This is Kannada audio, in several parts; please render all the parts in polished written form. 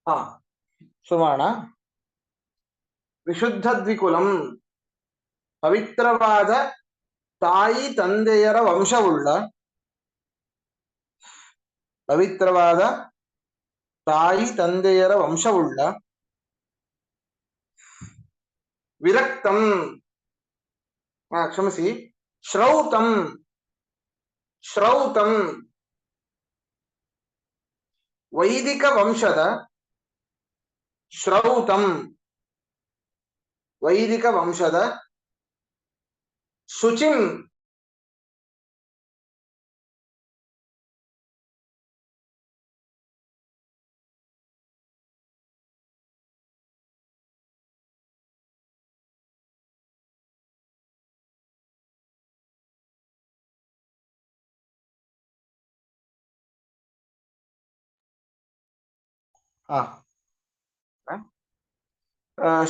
ಹಾ, ಸುವರ್ಣ. ವಿಶುದ್ಧ ದ್ವಿಕುಲಂ, ಪವಿತ್ರವಾದ ತಾಯಿ ತಂದೆಯರ ವಂಶವುಳ್ಳ, ಪವಿತ್ರವಾದ ತಾಯಿ ತಂದೆಯರ ವಂಶವುಳ್ಳ, ವಿರಕ್ತಂ, ಕ್ಷಮಿಸಿ, ಶ್ರೌತಂ, ಶ್ರೌತಂ, ವೈದಿಕ ವಂಶದ, ಶ್ರೌತಂ, ವೈದಿಕ ವಂಶದ, ಶುಚಿಂ,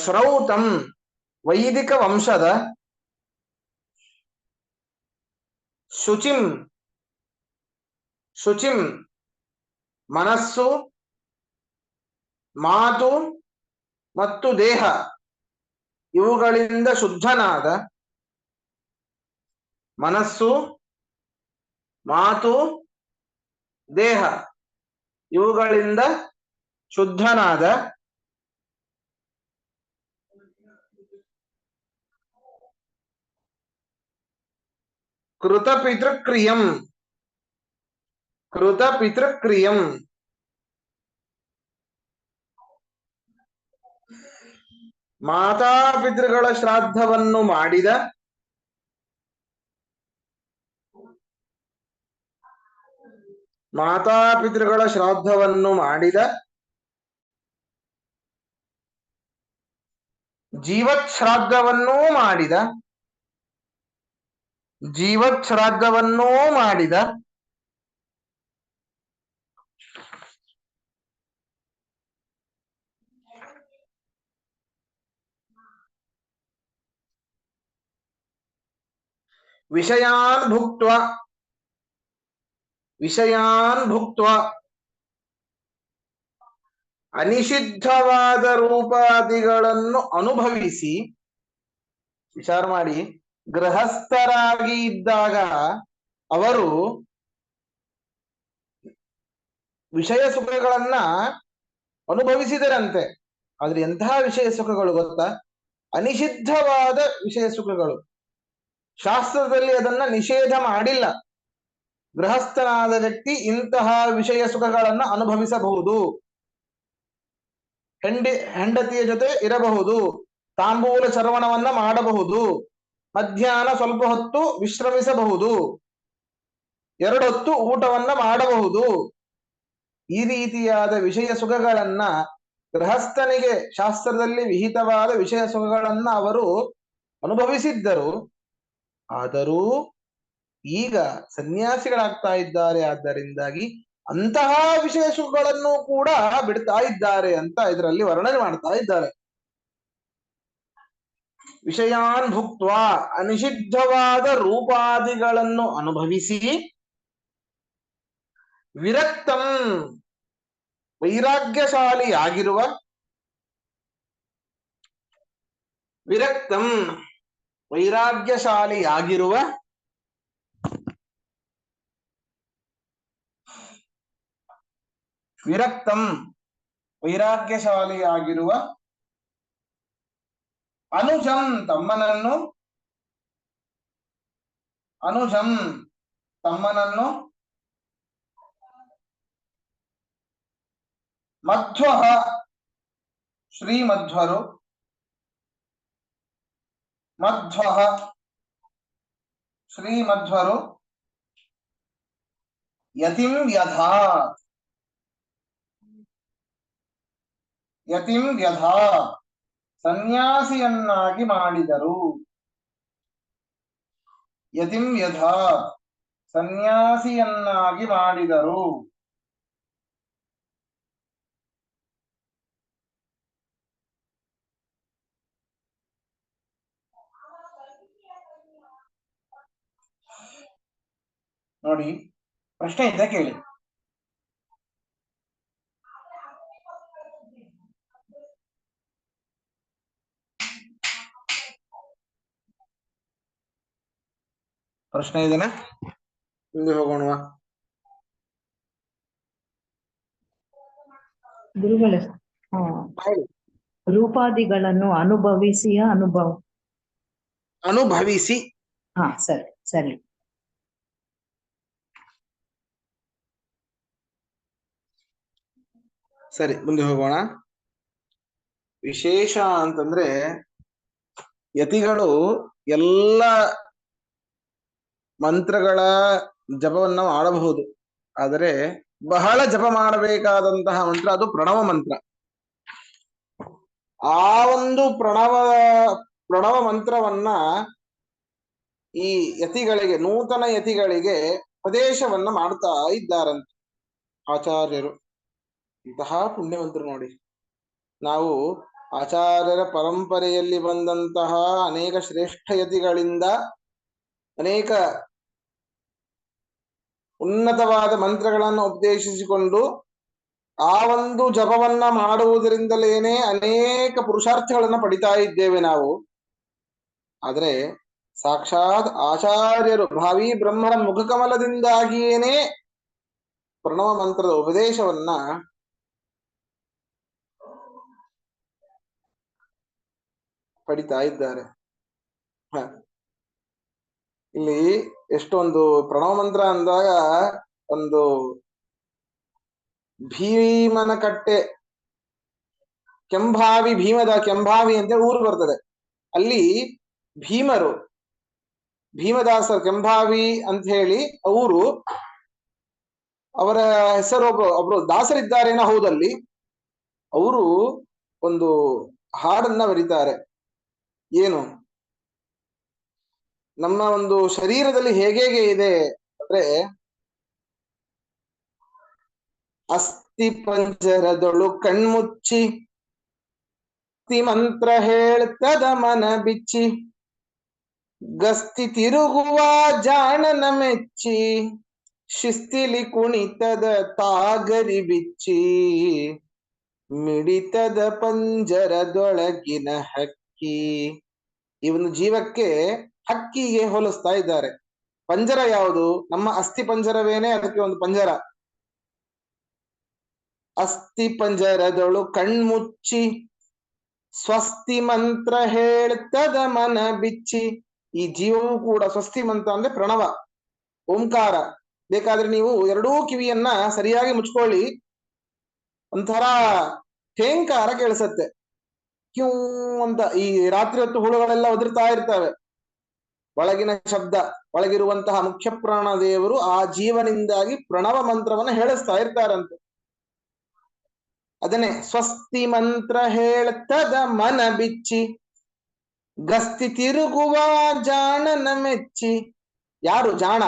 ಶ್ರೌತಂ, ವೈದಿಕ ವಂಶದ, ಶುಚಿಂ, ಶುಚಿಂ, ಮನಸ್ಸು, ಮಾತು ಮತ್ತು ದೇಹ ಇವುಗಳಿಂದ ಶುದ್ಧನಾದ, ಮನಸ್ಸು, ಮಾತು, ದೇಹ ಇವುಗಳಿಂದ ಶುದ್ಧನಾದ, ಕೃತಪಿತೃಕ್ರಿಯಂ, ಕೃತಪಿತೃಕ್ರಿಯಂ, ಮಾತಾಪಿತೃಗಳ ಶ್ರಾದ್ದವನ್ನು ಮಾಡಿದ, ಮಾತಾಪಿತೃಗಳ ಶ್ರಾದ್ದವನ್ನು ಮಾಡಿದ, ಜೀವಚ್ಛ್ರಾದ್ದವನ್ನೂ ಮಾಡಿದ, ಜೀವಚ್ಛ್ರಾದ್ದವನ್ನೂ ಮಾಡಿದ, ವಿಷಯಾನ್ ಭುಕ್ತ್ವ, ವಿಷಯಾನ್ ಭುಕ್ತ್ವ, ಅನಿಷಿದ್ಧವಾದ ರೂಪಾದಿಗಳನ್ನು ಅನುಭವಿಸಿ, ವಿಚಾರ ಮಾಡಿ, ಗೃಹಸ್ಥರಾಗಿ ಇದ್ದಾಗ ಅವರು ವಿಷಯ ಸುಖಗಳನ್ನ ಅನುಭವಿಸಿದರಂತೆ. ಆದ್ರೆ ಎಂತಹ ವಿಷಯ ಸುಖಗಳು ಗೊತ್ತಾ? ಅನಿಷಿದ್ಧವಾದ ವಿಷಯ ಸುಖಗಳು. ಶಾಸ್ತ್ರದಲ್ಲಿ ಅದನ್ನ ನಿಷೇಧ ಮಾಡಿಲ್ಲ. ಗೃಹಸ್ಥನಾದ ವ್ಯಕ್ತಿ ಇಂತಹ ವಿಷಯ ಸುಖಗಳನ್ನ ಅನುಭವಿಸಬಹುದು. ಹೆಂಡತಿಯ ಜೊತೆ ಇರಬಹುದು, ತಾಂಬೂಲ ಚರ್ವಣವನ್ನ ಮಾಡಬಹುದು, ಮಧ್ಯಾಹ್ನ ಸ್ವಲ್ಪ ಹೊತ್ತು ವಿಶ್ರಮಿಸಬಹುದು, 2 ಹೊತ್ತು ಊಟವನ್ನ ಮಾಡಬಹುದು. ಈ ರೀತಿಯಾದ ವಿಷಯ ಸುಖಗಳನ್ನ ಗೃಹಸ್ಥನಿಗೆ ಶಾಸ್ತ್ರದಲ್ಲಿ ವಿಹಿತವಾದ ವಿಷಯ ಸುಖಗಳನ್ನ ಅವರು ಅನುಭವಿಸಿದ್ದರು. ಆದರೂ ಈಗ ಸನ್ಯಾಸಿಗಳಾಗ್ತಾ ಇದ್ದಾರೆ, ಆದ್ದರಿಂದಾಗಿ ಅಂತಹ ವಿಷಯ ಸುಖಗಳನ್ನು ಕೂಡ ಬಿಡ್ತಾ ಇದ್ದಾರೆ ಅಂತ ಇದರಲ್ಲಿ ವರ್ಣನೆ ಮಾಡ್ತಾ ಇದ್ದಾರೆ. ವಿಷಯಾನ್ ಭುಕ್ತ್ವ, ಅನಿಷಿದ್ಧವಾದ ರೂಪಾದಿಗಳನ್ನು ಅನುಭವಿಸಿ, ವಿರಕ್ತಂ, ವೈರಾಗ್ಯಶಾಲಿಯಾಗಿರುವ, ವಿರಕ್ತಂ, ವೈರಾಗ್ಯಶಾಲಿಯಾಗಿರುವ, ವಿರಕ್ತಂ, ವೈರಾಗ್ಯಶಾಲಿಯಾಗಿರುವ, ಅನುಜಂ, ತಮ್ಮನನ್ನು, ಅನುಜಂ, ತಮ್ಮನನ್ನು, ಮಧ್ವ, ಶ್ರೀಮಧ್ವರು, ಮಧ್ವ, ಶ್ರೀಮಧ್ವರು, ಯತಿಂ ವ್ಯಧಾತ್, ಯತಿಂ ವ್ಯಧಾತ್, ಸನ್ಯಾಸಿಯನ್ನಾಗಿ ಮಾಡಿದರು. ಯತಿಂ ವ್ಯಧಾತ್, ಸನ್ಯಾಸಿಯನ್ನಾಗಿ ಮಾಡಿದರು. ನೋಡಿ, ಪ್ರಶ್ನೆ ಇದೆ, ಕೇಳಿ. ಪ್ರಶ್ನೆ ಇದೆನಾ? ಮುಂದೆ ಹೋಗೋಣವಾ? ಗುರುಗಳೇ, ಹೇಳಿ. ರೂಪಾದಿಗಳನ್ನು ಅನುಭವಿಸಿ. ಹಾ, ಸರಿ ಸರಿ. ಸರಿ, ಮುಂದೆ ಹೋಗೋಣ. ವಿಶೇಷ ಅಂತಂದ್ರೆ ಯತಿಗಳು ಎಲ್ಲ ಮಂತ್ರಗಳ ಜಪವನ್ನ ಮಾಡಬಹುದು, ಆದರೆ ಬಹಳ ಜಪ ಮಾಡಬೇಕಾದಂತಹ ಮಂತ್ರ ಅದು ಪ್ರಣವ ಮಂತ್ರ. ಆ ಒಂದು ಪ್ರಣವ ಮಂತ್ರವನ್ನ ಈ ಯತಿಗಳಿಗೆ, ನೂತನ ಯತಿಗಳಿಗೆ ಉಪದೇಶವನ್ನ ಮಾಡ್ತಾ ಇದ್ದಾರಂತೆ ಆಚಾರ್ಯರು. ಇಂತಹ ಪುಣ್ಯವಂತರು ನೋಡಿ. ನಾವು ಆಚಾರ್ಯರ ಪರಂಪರೆಯಲ್ಲಿ ಬಂದಂತಹ ಅನೇಕ ಶ್ರೇಷ್ಠ ಯತಿಗಳಿಂದ ಅನೇಕ ಉನ್ನತವಾದ ಮಂತ್ರಗಳನ್ನು ಉಪದೇಶಿಸಿಕೊಂಡು ಆ ಒಂದು ಜಪವನ್ನ ಮಾಡುವುದರಿಂದಲೇನೆ ಅನೇಕ ಪುರುಷಾರ್ಥಗಳನ್ನ ಪಡಿತಾ ಇದ್ದೇವೆ ನಾವು. ಆದರೆ ಸಾಕ್ಷಾತ್ ಆಚಾರ್ಯರು ಭಾವಿ ಬ್ರಹ್ಮನ ಮುಖಕಮಲದಿಂದಾಗಿಯೇನೆ ಪ್ರಣವ ಮಂತ್ರದ ಉಪದೇಶವನ್ನ ಪಡಿತಾ ಇದ್ದಾರೆ. ಇಲ್ಲಿ ಎಷ್ಟೊಂದು ಪ್ರಣವ ಮಂತ್ರ ಅಂದಾಗ ಒಂದು ಭೀಮನ ಕಟ್ಟೆ, ಭೀಮದ ಕೆಂಭಾವಿ ಅಂತ ಊರು ಬರ್ತದೆ. ಅಲ್ಲಿ ಭೀಮದಾಸರ ಕೆಂಭಾವಿ ಅಂತ ಹೇಳಿ ಊರು. ಅವರ ಹೆಸರು ಒಬ್ರು ದಾಸರಿದ್ದಾರೇನೋ ಹೌದಲ್ಲಿ. ಅವರು ಒಂದು ಹಾಡನ್ನ ಬರೀತಾರೆ. ಏನು, ನಮ್ಮ ಒಂದು ಶರೀರದಲ್ಲಿ ಹೇಗೆ ಇದೆ ಅಂದ್ರೆ, ಅಸ್ಥಿ ಪಂಜರದೊಳು ಕಣ್ಮುಚ್ಚಿ ಮಂತ್ರ ಹೇಳ್ತದ ಮನ ಬಿಚ್ಚಿ, ಗಸ್ತಿ ತಿರುಗುವ ಜಾಣನ ಮೆಚ್ಚಿ, ಶಿಸ್ತಿಲಿ ಕುಣಿತದ ತಾಗರಿ ಬಿಚ್ಚಿ, ಮಿಡಿತದ ಪಂಜರದೊಳಗಿನ ಹಕ್ಕಿ. ಈ ಒಂದು ಜೀವಕ್ಕೆ ಹಕ್ಕಿಗೆ ಹೋಲಿಸ್ತಾ ಇದ್ದಾರೆ. ಪಂಜರ ಯಾವುದು? ನಮ್ಮ ಅಸ್ಥಿ ಪಂಜರವೇನೆ ಅದಕ್ಕೆ ಒಂದು ಪಂಜರ. ಅಸ್ಥಿ ಪಂಜರದೊಳು ಕಣ್ಮುಚ್ಚಿ ಸ್ವಸ್ತಿ ಮಂತ್ರ ಹೇಳ್ತದ ಮನ ಬಿಚ್ಚಿ. ಈ ಜೀವವು ಕೂಡ ಸ್ವಸ್ತಿ ಮಂತ್ರ ಅಂದ್ರೆ ಪ್ರಣವ, ಓಂಕಾರ. ಬೇಕಾದ್ರೆ ನೀವು ಎರಡೂ ಕಿವಿಯನ್ನ ಸರಿಯಾಗಿ ಮುಚ್ಕೊಳ್ಳಿ, ಒಂಥರ ಠೇಂಕಾರ ಕೇಳಿಸತ್ತೆ. ಕ್ಯೂ ಅಂತ ಈ ರಾತ್ರಿ ಹೊತ್ತು ಹುಳುಗಳೆಲ್ಲ ಒದರ್ತಾ ಇರ್ತವೆ. ಒಳಗಿನ ಶಬ್ದ, ಒಳಗಿರುವಂತಹ ಮುಖ್ಯ ಪ್ರಾಣ ದೇವರು ಆ ಜೀವನಿಂದಾಗಿ ಪ್ರಣವ ಮಂತ್ರವನ್ನ ಹೇಳಿಸ್ತಾ ಇರ್ತಾರಂತೆ. ಅದನ್ನೇ ಸ್ವಸ್ತಿ ಮಂತ್ರ ಹೇಳ್ತದ ಮನ ಬಿಚ್ಚಿ, ಗಸ್ತಿ ತಿರುಗುವ ಜಾಣನ ಮೆಚ್ಚಿ. ಯಾರು ಜಾಣ?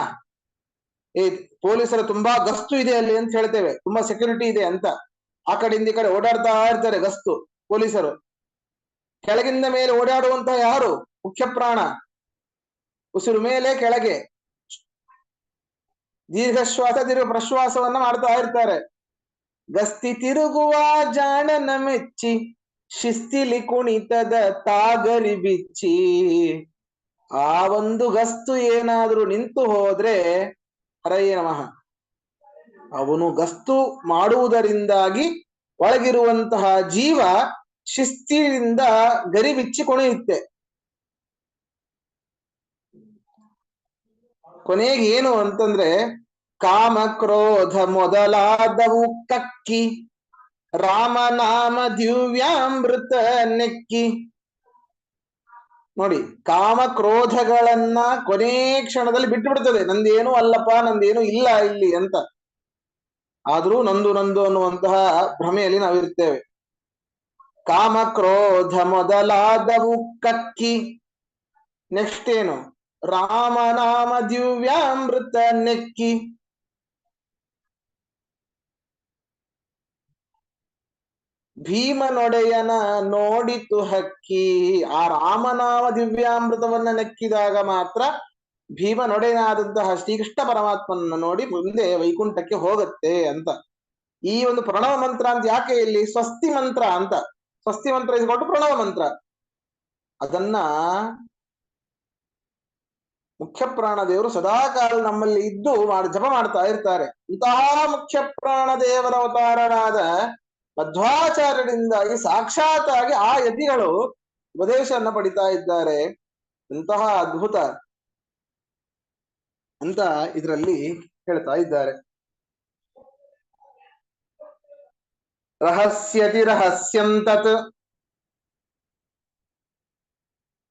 ಪೊಲೀಸರು ತುಂಬಾ ಗಸ್ತು ಇದೆ ಅಲ್ಲಿ ಅಂತ ಹೇಳ್ತೇವೆ, ತುಂಬಾ ಸೆಕ್ಯೂರಿಟಿ ಇದೆ ಅಂತ. ಆ ಕಡೆಯಿಂದ ಈ ಕಡೆ ಓಡಾಡ್ತಾ ಇರ್ತಾರೆ ಗಸ್ತು ಪೊಲೀಸರು. ಕೆಳಗಿಂದ ಮೇಲೆ ಓಡಾಡುವಂತಹ ಯಾರು? ಮುಖ್ಯ ಪ್ರಾಣ. ಉಸಿರು ಮೇಲೆ ಕೆಳಗೆ ದೀರ್ಘಶ್ವಾಸ ದೀರ್ಘ ಪ್ರಶ್ವಾಸವನ್ನ ಮಾಡ್ತಾ ಇರ್ತಾರೆ. ಗಸ್ತಿ ತಿರುಗುವ ಜಾಣನ ಮೆಚ್ಚಿ, ಶಿಸ್ತಿಲಿ ಕುಣಿತದ ತಾಗರಿ ಬಿಚ್ಚಿ. ಆ ಒಂದು ಗಸ್ತು ಏನಾದ್ರೂ ನಿಂತು ಹೋದ್ರೆ ಹರಯೇ ನಮಃ. ಅವನು ಗಸ್ತು ಮಾಡುವುದರಿಂದಾಗಿ ಒಳಗಿರುವಂತಹ ಜೀವ ಶಿಸ್ತಿನಿಂದ ಗರಿಬಿಚ್ಚಿ ಕೊನೆಯುತ್ತೆ. ಕೊನೆಗೆ ಏನು ಅಂತಂದ್ರೆ, ಕಾಮ ಕ್ರೋಧ ಮೊದಲಾದವು ಕಕ್ಕಿ, ರಾಮನಾಮ ದಿವ್ಯಾಮೃತ ನೆಕ್ಕಿ. ನೋಡಿ, ಕಾಮ ಕ್ರೋಧಗಳನ್ನ ಕೊನೆ ಕ್ಷಣದಲ್ಲಿ ಬಿಟ್ಟು ಬಿಡ್ತದೆ. ನಂದೇನು ಅಲ್ಲಪ್ಪ, ನಂದೇನು ಇಲ್ಲ ಇಲ್ಲಿ ಅಂತ. ಆದ್ರೂ ನಂದು ಅನ್ನುವಂತಹ ಭ್ರಮೆಯಲ್ಲಿ ನಾವಿರ್ತೇವೆ. ಕಾಮ ಕ್ರೋಧ ಮೊದಲಾದವು ಕಕ್ಕಿ. ನೆಕ್ಸ್ಟ್ ಏನು? ರಾಮನಾಮ ದಿವ್ಯಾಮೃತ ನೆಕ್ಕಿ. ಭೀಮನೊಡೆಯನ ನೋಡಿತು ಹಕ್ಕಿ. ಆ ರಾಮನಾಮ ದಿವ್ಯಾಮೃತವನ್ನ ನೆಕ್ಕಿದಾಗ ಮಾತ್ರ ಭೀಮನೊಡೆಯನಾದಂತಹ ಶ್ರೀಕೃಷ್ಣ ಪರಮಾತ್ಮನನ್ನು ನೋಡಿ ಮುಂದೆ ವೈಕುಂಠಕ್ಕೆ ಹೋಗುತ್ತೆ ಅಂತ. ಈ ಒಂದು ಪ್ರಣವ ಮಂತ್ರ ಅಂತ ಯಾಕೆ ಇಲ್ಲಿ ಸ್ವಸ್ತಿ ಮಂತ್ರ ಅಂತ? ಸ್ವಸ್ತಿ ಮಂತ್ರ ಇಸ್ಕೊಂಡು ಪ್ರಣವ ಮಂತ್ರ. ಅದನ್ನ ಮುಖ್ಯ ಪ್ರಾಣ ದೇವರು ಸದಾಕಾಲ ನಮ್ಮಲ್ಲಿ ಇದ್ದು ಜಪ ಮಾಡ್ತಾ ಇರ್ತಾರೆ. ಇಂತಹ ಮುಖ್ಯ ಪ್ರಾಣ ದೇವರ ಅವತಾರನಾದ ಮಧ್ವಾಚಾರ್ಯರಿಂದಾಗಿ ಸಾಕ್ಷಾತ್ ಆಗಿ ಆ ಯತಿಗಳು ಉಪದೇಶವನ್ನ ಪಡಿತಾ ಇದ್ದಾರೆ. ಇಂತಹ ಅದ್ಭುತ ಅಂತ ಇದರಲ್ಲಿ ಹೇಳ್ತಾ ಇದ್ದಾರೆ. ರಹಸ್ಯತಿ ರಹಸ್ಯಂ ತತ್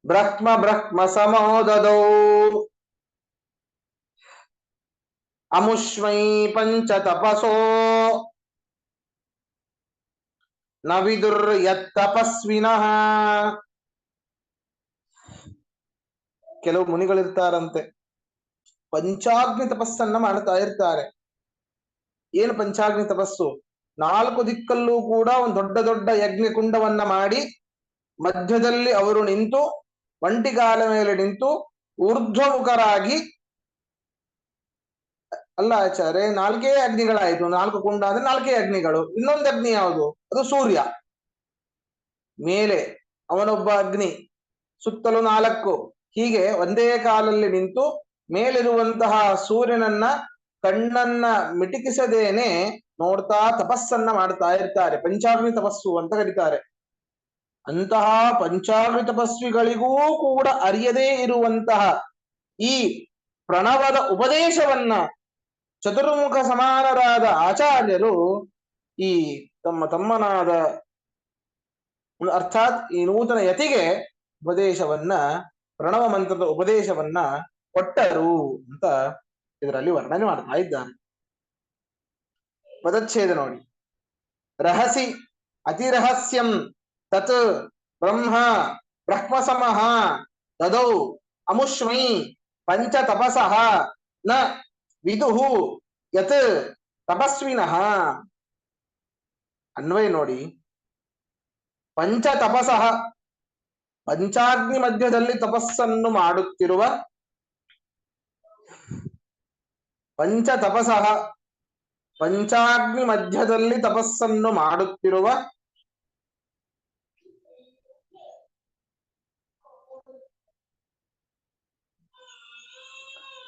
ಬ್ರಹ್ಮ ಬ್ರಹ್ಮ ಸಮೋದದೋ ಅಮುಷ್ಮೈ ಪಂಚ ತಪಸೋ ನ ವಿದುರ್ ಯತ್ತಪಸ್ವಿನಃ. ಕೆಲವು ಮುನಿಗಳಿರ್ತಾರಂತೆ, ಪಂಚಾಗ್ನಿ ತಪಸ್ಸನ್ನ ಮಾಡ್ತಾ ಇರ್ತಾರೆ. ಏನು ಪಂಚಾಗ್ನಿ ತಪಸ್ಸು? 4 ದಿಕ್ಕಲ್ಲೂ ಕೂಡ ಒಂದು ದೊಡ್ಡ ದೊಡ್ಡ ಯಜ್ಞ ಕುಂಡವನ್ನ ಮಾಡಿ ಮಧ್ಯದಲ್ಲಿ ಅವರು ನಿಂತು ಒಂಟಿಗಾಲ ಮೇಲೆ ನಿಂತು ಊರ್ಧ್ವಮುಖರಾಗಿ, ಅಲ್ಲ ಆಚಾರ್ಯ 4 ಅಗ್ನಿಗಳಾಯ್ತು, 4 ಕುಂಡ ಅಂದ್ರೆ 4 ಅಗ್ನಿಗಳು. ಇನ್ನೊಂದು ಅಗ್ನಿ ಯಾವುದು? ಅದು ಸೂರ್ಯ. ಮೇಲೆ ಅವನೊಬ್ಬ ಅಗ್ನಿ, ಸುತ್ತಲೂ 4, ಹೀಗೆ ಒಂದೇ ಕಾಲಲ್ಲಿ ನಿಂತು ಮೇಲಿರುವಂತಹ ಸೂರ್ಯನನ್ನ ಕಣ್ಣನ್ನ ಮಿಟಿಕಿಸದೇನೆ ನೋಡ್ತಾ ತಪಸ್ಸನ್ನ ಮಾಡ್ತಾ ಇರ್ತಾರೆ. ಪಂಚಾಗ್ನಿ ತಪಸ್ಸು ಅಂತ ಕರೀತಾರೆ. ಅಂತಹ ಪಂಚಾಗ್ನಿ ತಪಸ್ವಿಗಳಿಗೂ ಕೂಡ ಅರಿಯದೇ ಇರುವಂತಹ ಈ ಪ್ರಣವದ ಉಪದೇಶವನ್ನ ಚತುರ್ಮುಖ ಸಮಾನರಾದ ಆಚಾರ್ಯರು ಈ ತಮ್ಮನಾದ ಅರ್ಥಾತ್ ಈ ನೂತನ ಯತಿಗೆ ಉಪದೇಶವನ್ನ, ಪ್ರಣವ ಮಂತ್ರದ ಉಪದೇಶವನ್ನ ಕೊಟ್ಟರು ಅಂತ ಇದರಲ್ಲಿ ವರ್ಣನೆ ಮಾಡ್ತಾ ಇದ್ದಾನೆ. ಪದಚ್ಛೇದ ನೋಡಿ. ರಹಸಿ ಅತಿರಹಸ್ಯಂ ತತ್ ಬ್ರಹ್ಮ ಬ್ರಹ್ಮ ಸಮಃ ತದೌ ಅಮುಷ್ಮೈ ಪಂಚ ತಪಸಃ ನ ವಿದುಃ ಯತ್ ತಪಸ್ವಿನಃ. ಅನ್ವಯ ನೋಡಿ. ಪಂಚ ತಪಸಃ, ಪಂಚಾಗ್ನಿ ಮಧ್ಯದಲ್ಲಿ ತಪಸ್ಸನ್ನು ಮಾಡುತ್ತಿರುವ, ಪಂಚ ತಪಸಃ ಪಂಚಾಗ್ನಿ ಮಧ್ಯದಲ್ಲಿ ತಪಸ್ಸನ್ನು ಮಾಡುತ್ತಿರುವ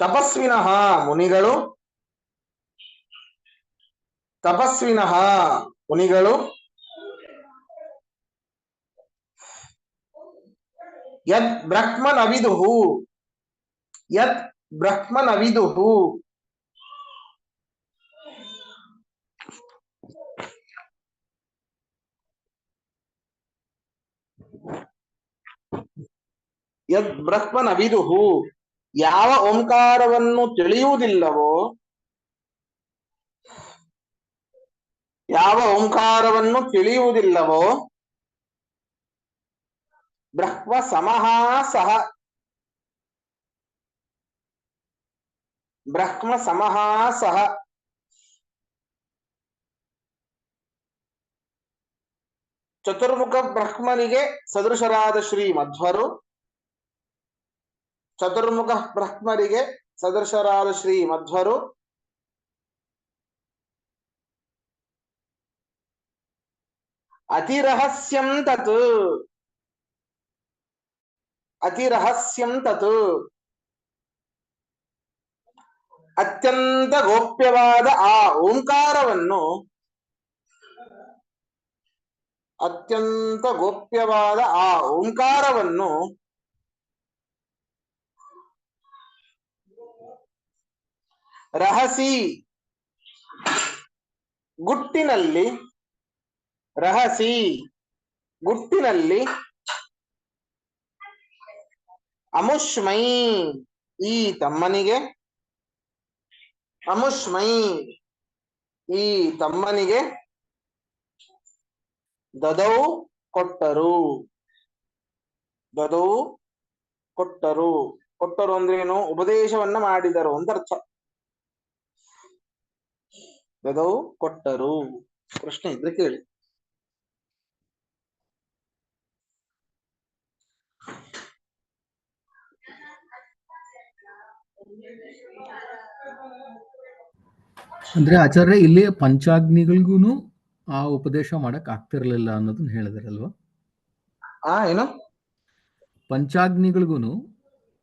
ತಪಸ್ವಿನಃ ಮುನಿಗಳು, ತಪಸ್ವಿನಃ ಮುನಿಗಳು ಯದ್ ಬ್ರಹ್ಮನವಿದುಃ, ಯದ್ ಬ್ರಹ್ಮನವಿದುಃ ಯದ್ ಬ್ರಹ್ಮನವಿದುಃ, ಯಾವ ಓಂಕಾರವನ್ನು ತಿಳಿಯುವುದಿಲ್ಲವೋ, ಯಾವ ಓಂಕಾರವನ್ನು ತಿಳಿಯುವುದಿಲ್ಲವೋ ಬ್ರಹ್ಮ ಸಮಃ ಸಹ, ಬ್ರಹ್ಮ ಸಮಃ ಸಹ ಚತುರ್ಮುಖ ಬ್ರಹ್ಮನಿಗೆ ಸದೃಶರಾದ ಶ್ರೀ ಮಧ್ವರು, ಚತುರ್ಮುಖ ಬ್ರಹ್ಮರಿಗೆ ಸದೃಶರಾದ ಶ್ರೀ ಮಧ್ವರು ಅತಿರಹಸ್ಯಂ ತತ್, ಅತಿರಹಸ್ಯಂ ತತ್ ಅತ್ಯಂತ ಗೋಪ್ಯವಾದ ಆ ಓಂಕಾರವನ್ನು, ಅತ್ಯಂತ ಗೋಪ್ಯವಾದ ಆ ಓಂಕಾರವನ್ನು ರಹಸಿ ಗುಟ್ಟಿನಲ್ಲಿ, ರಹಸಿ ಗುಟ್ಟಿನಲ್ಲಿ ಅಮುಷ್ಮೈ ಈ ತಮ್ಮನಿಗೆ, ಅಮುಷ್ಮೈ ಈ ತಮ್ಮನಿಗೆ ದದೌ ಕೊಟ್ಟರು, ದದೌ ಕೊಟ್ಟರು. ಕೊಟ್ಟರು ಅಂದ್ರೇನು? ಉಪದೇಶವನ್ನ ಮಾಡಿದರು ಅಂತ ಅರ್ಥ. ದದೌ ಕೊಟ್ಟರು. ಪ್ರಶ್ನೆ ಇದ್ರೆ ಕೇಳಿ. ಅಂದ್ರೆ ಆಚಾರ್ಯ ಇಲ್ಲಿ ಪಂಚಾಗ್ನಿಗಳಿಗೂ ಆ ಉಪದೇಶ ಮಾಡಕ್ ಆಗ್ತಿರ್ಲಿಲ್ಲ ಅನ್ನೋದನ್ನ ಹೇಳಿದಾರಲ್ವಾ? ಏನು? ಪಂಚಾಗ್ನಿಗಳಿಗೂ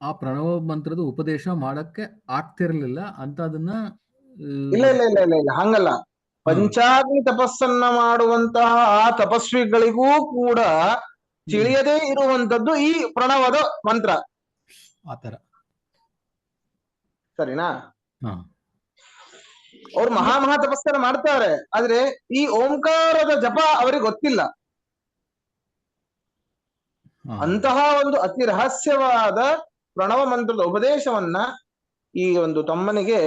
ಆ ಪ್ರಣವ ಮಂತ್ರದ ಉಪದೇಶ ಮಾಡಕ್ಕೆ ಆಗ್ತಿರ್ಲಿಲ್ಲ ಅಂತ ಅದನ್ನ ಇಲ್ಲ ಇಲ್ಲ ಇಲ್ಲ ಇಲ್ಲ ಇಲ್ಲ ಹಂಗಲ್ಲ. ಪಂಚಾಗ್ನಿ ತಪಸ್ಸನ್ನ ಮಾಡುವಂತಹ ಆ ತಪಸ್ವಿಗಳಿಗೂ ಕೂಡ ತಿಳಿಯದೇ ಇರುವಂತದ್ದು ಈ ಪ್ರಣವದ ಮಂತ್ರ. ಆತರ. ಸರಿನಾ? ಹಾ. ಅವ್ರು ಮಹಾ ತಪಸ್ಸನ್ನ ಮಾಡ್ತಾರೆ, ಆದ್ರೆ ಈ ಓಂಕಾರದ ಜಪ ಅವರಿಗೆ ಗೊತ್ತಿಲ್ಲ. ಅಂತಹ ಒಂದು ಅತಿ ರಹಸ್ಯವಾದ ಪ್ರಣವ ಮಂತ್ರದ ಉಪದೇಶವನ್ನ ಈ ಒಂದು ತಮ್ಮನಿಗೆ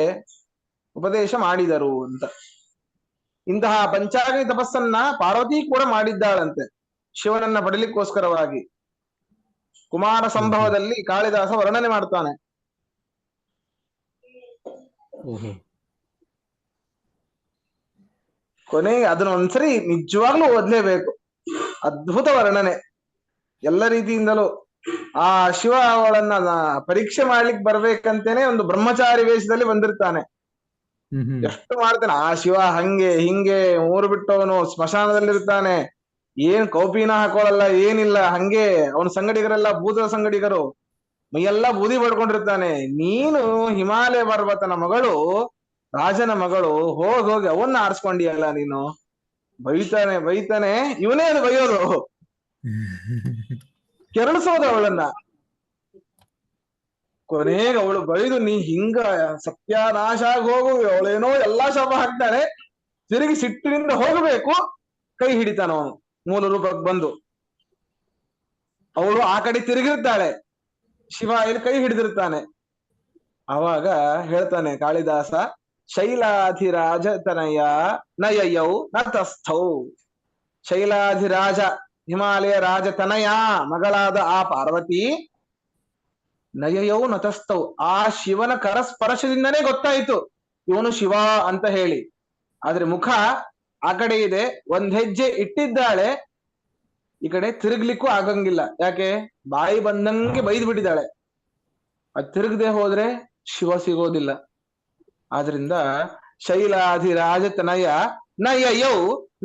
ಉಪದೇಶ ಮಾಡಿದರು ಅಂತ. ಇಂತಹ ಪಂಚಾಗ್ನಿ ತಪಸ್ಸನ್ನ ಪಾರ್ವತಿ ಕೂಡ ಮಾಡಿದ್ದಾಳಂತೆ ಶಿವನನ್ನ ಪಡಲಿಕ್ಕೋಸ್ಕರವಾಗಿ. ಕುಮಾರ ಸಂಭವದಲ್ಲಿ ಕಾಳಿದಾಸ ವರ್ಣನೆ ಮಾಡ್ತಾನೆ. ಕೊನೆಗೆ ಅದನ್ನ ಒಂದ್ಸರಿ ನಿಜವಾಗ್ಲೂ ಓದ್ಲೇಬೇಕು. ಅದ್ಭುತ ವರ್ಣನೆ ಎಲ್ಲ ರೀತಿಯಿಂದಲೂ. ಆ ಶಿವ ಅವಳನ್ನ ಪರೀಕ್ಷೆ ಮಾಡ್ಲಿಕ್ಕೆ ಬರ್ಬೇಕಂತೇನೆ ಒಂದು ಬ್ರಹ್ಮಚಾರಿ ವೇಷದಲ್ಲಿ ಬಂದಿರ್ತಾನೆ. ಎಷ್ಟು ಮಾಡ್ತಾನೆ ಆ ಶಿವ, ಹಂಗೆ ಹಿಂಗೆ ಊರು ಬಿಟ್ಟವನು ಸ್ಮಶಾನದಲ್ಲಿರ್ತಾನೆ, ಏನ್ ಕೌಪಿನ ಹಾಕೊಳ್ಳಲ್ಲ, ಏನಿಲ್ಲ, ಹಂಗೆ ಅವನ ಸಂಗಡಿಗರೆಲ್ಲ ಭೂತದ ಸಂಗಡಿಗರು, ಮೈಯೆಲ್ಲ ಬೂದಿ ಪಡ್ಕೊಂಡಿರ್ತಾನೆ. ನೀನು ಹಿಮಾಲಯ ಪರ್ವತನ ಮಗಳು, ರಾಜನ ಮಗಳು, ಹೋಗಿ ಅವನ್ನ ಆರಿಸ್ಕೊಂಡಿಯಲ್ಲ ನೀನು. ಬೈತಾನೆ ಇವನೇ ಅದು ಬೈಯೋದು, ಕೆರಳಿಸೋದು ಅವಳನ್ನ. ಕೊನೆಗೆ ಅವಳು ಬೈದು ನೀ ಹಿಂಗ ಸತ್ಯಾನಾಶ ಆಗಿ ಹೋಗು, ಅವಳೇನೋ ಎಲ್ಲಾ ಶಾಪ ಹಾಕ್ತಾಳೆ. ತಿರುಗಿ ಸಿಟ್ಟಿನಿಂದ ಹೋಗಬೇಕು, ಕೈ ಹಿಡಿತಾನ ಅವನು ಮೂಲ ರೂಪಕ್ಕೆ ಬಂದು. ಅವಳು ಆ ಕಡೆ ತಿರುಗಿರ್ತಾಳೆ, ಶಿವ ಇಲ್ಲಿ ಕೈ ಹಿಡಿದಿರ್ತಾನೆ. ಅವಾಗ ಹೇಳ್ತಾನೆ ಕಾಳಿದಾಸ, ಶೈಲಾಧಿರಾಜ ತನಯ ನಯಯೌ ನತಸ್ಥೌ. ಶೈಲಾಧಿರಾಜ ಹಿಮಾಲಯ ರಾಜ ತನಯ ಮಗಳಾದ ಆ ಪಾರ್ವತಿ ನಯಯೌ ನತಸ್ಥೌ, ಆ ಶಿವನ ಕರಸ್ಪರ್ಶದಿಂದನೇ ಗೊತ್ತಾಯ್ತು ಇವನು ಶಿವ ಅಂತ ಹೇಳಿ. ಆದ್ರೆ ಮುಖ ಆ ಕಡೆ ಇದೆ, ಒಂದ್ ಹೆಜ್ಜೆ ಇಟ್ಟಿದ್ದಾಳೆ, ಈ ಕಡೆ ತಿರುಗ್ಲಿಕ್ಕೂ ಆಗಂಗಿಲ್ಲ. ಯಾಕೆ? ಬಾಯಿ ಬಂದಂಗೆ ಬೈದು ಬಿಟ್ಟಿದ್ದಾಳೆ. ಅದ್ ತಿರುಗದೆ ಹೋದ್ರೆ ಶಿವ ಸಿಗೋದಿಲ್ಲ. ಆದ್ರಿಂದ ಶೈಲಾಧಿರಾಜ ತನಯ ನಯಯೌ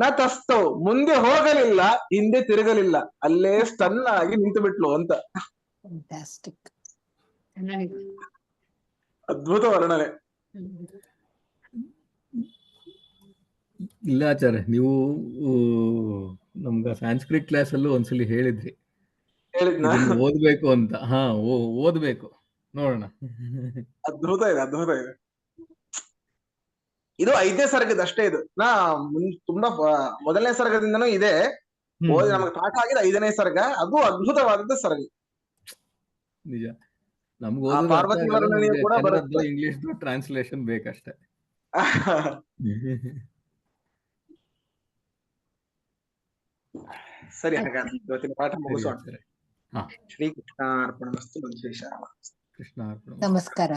ನತಸ್ಥೌ, ಮುಂದೆ ಹೋಗಲಿಲ್ಲ, ಹಿಂದೆ ತಿರುಗಲಿಲ್ಲ, ಅಲ್ಲೇ ಸ್ಟನ್ ಆಗಿ ನಿಂತು ಬಿಟ್ಲು ಅಂತ. ಅದ್ಭುತ ವರ್ಣನೆ. ಇಲ್ಲ ಆಚಾರ್ಯ, ನೀವು ನಮ್ಗ ಸಂಸ್ಕೃತ್ ಕ್ಲಾಸ್ ಅಲ್ಲೂ ಒಂದ್ಸಲಿ ಹೇಳಿದ್ರಿ ಓದ್ಬೇಕು ಅಂತ. ಹಾ, ಓದ್ಬೇಕು, ನೋಡೋಣ. ಅದ್ಭುತ ಇದೆ, ಅದ್ಭುತ ಇದೆ. ಇದು 5ನೇ ಸರ್ಗದ ಅಷ್ಟೇ. ಇದು ತುಂಬಾ ಮೊದಲನೇ ಸರ್ಗದಿಂದನೂ ಇದೆ, ಓದಿ ನಮಗೆ ಪಾಠ ಆಗಿದೆ 5ನೇ ಸರ್ಗ. ಅದು ಅದ್ಭುತವಾದದ್ದು ಸರ್ಗ. ನಿಜ. ನಮ್ಗೆ ಪಾರ್ವತಿ ವರ್ಣನೆಯು ಕೂಡ ಬರುತ್ತೆ. ಇಂಗ್ಲಿಷ್ ಟ್ರಾನ್ಸ್ಲೇಷನ್ ಬೇಕಷ್ಟೇ. ಸರಿ, ಹಾಗಾದ್ರೆ ಇವತ್ತಿನ ಪಾಠ ಮುಗಿಸೋಣ. ಶ್ರೀಕೃಷ್ಣಾರ್ಪಣಮಸ್ತು. ಕೃಷ್ಣ. ನಮಸ್ಕಾರ.